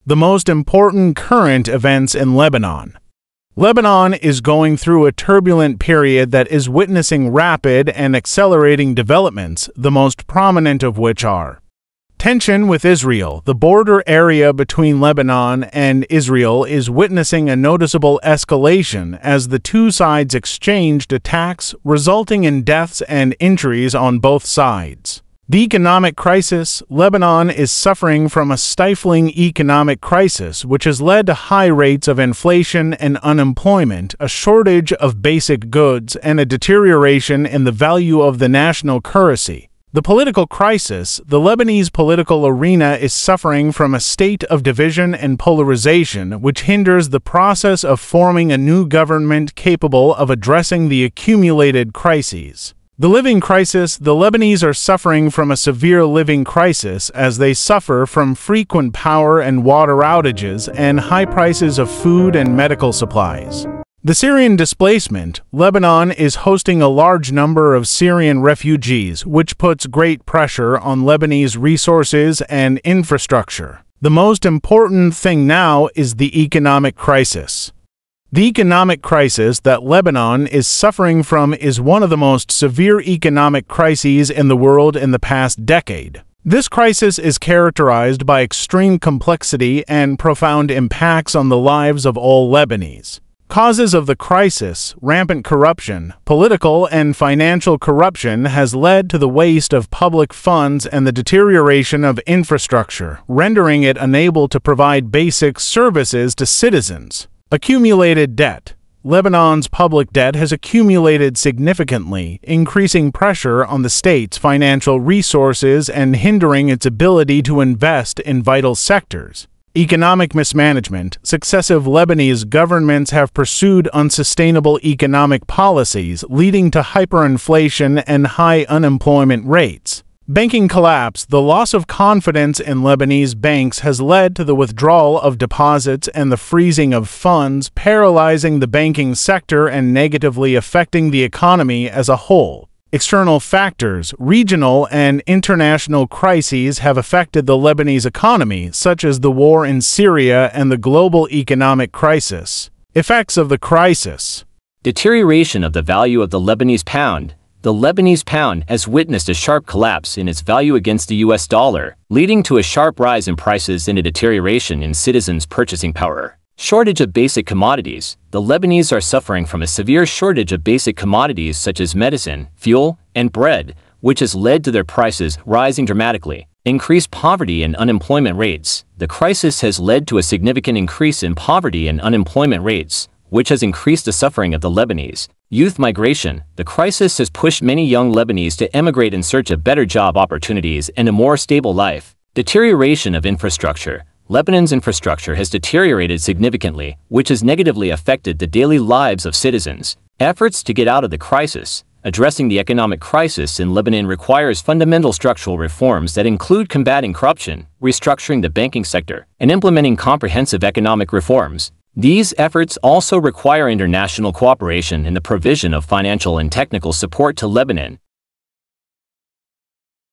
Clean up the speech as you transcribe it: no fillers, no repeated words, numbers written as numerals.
The most important current events in Lebanon. Lebanon is going through a turbulent period that is witnessing rapid and accelerating developments, the most prominent of which are tension with Israel. The border area between Lebanon and Israel is witnessing a noticeable escalation as the two sides exchanged attacks, resulting in deaths and injuries on both sides. The economic crisis. Lebanon is suffering from a stifling economic crisis which has led to high rates of inflation and unemployment, a shortage of basic goods, and a deterioration in the value of the national currency. The political crisis. The Lebanese political arena is suffering from a state of division and polarization which hinders the process of forming a new government capable of addressing the accumulated crises. The living crisis. The Lebanese are suffering from a severe living crisis as they suffer from frequent power and water outages and high prices of food and medical supplies. The Syrian displacement. Lebanon is hosting a large number of Syrian refugees, which puts great pressure on Lebanese resources and infrastructure. The most important thing now is the economic crisis. The economic crisis that Lebanon is suffering from is one of the most severe economic crises in the world in the past decade. This crisis is characterized by extreme complexity and profound impacts on the lives of all Lebanese. Causes of the crisis. Rampant corruption. Political and financial corruption has led to the waste of public funds and the deterioration of infrastructure, rendering it unable to provide basic services to citizens. Accumulated debt. Lebanon's public debt has accumulated significantly, increasing pressure on the state's financial resources and hindering its ability to invest in vital sectors. Economic mismanagement. Successive Lebanese governments have pursued unsustainable economic policies, leading to hyperinflation and high unemployment rates. Banking collapse. The loss of confidence in Lebanese banks has led to the withdrawal of deposits and the freezing of funds, paralyzing the banking sector and negatively affecting the economy as a whole. External factors. Regional and international crises have affected the Lebanese economy, such as the war in Syria and the global economic crisis. Effects of the crisis. Deterioration of the value of the Lebanese pound. The Lebanese pound has witnessed a sharp collapse in its value against the US dollar, leading to a sharp rise in prices and a deterioration in citizens' purchasing power. Shortage of basic commodities. The Lebanese are suffering from a severe shortage of basic commodities such as medicine, fuel, and bread, which has led to their prices rising dramatically. Increased poverty and unemployment rates. The crisis has led to a significant increase in poverty and unemployment rates, which has increased the suffering of the Lebanese. Youth migration. The crisis has pushed many young Lebanese to emigrate in search of better job opportunities and a more stable life. Deterioration of infrastructure. Lebanon's infrastructure has deteriorated significantly, which has negatively affected the daily lives of citizens. Efforts to get out of the crisis. Addressing the economic crisis in Lebanon requires fundamental structural reforms that include combating corruption, restructuring the banking sector, and implementing comprehensive economic reforms. These efforts also require international cooperation in the provision of financial and technical support to Lebanon.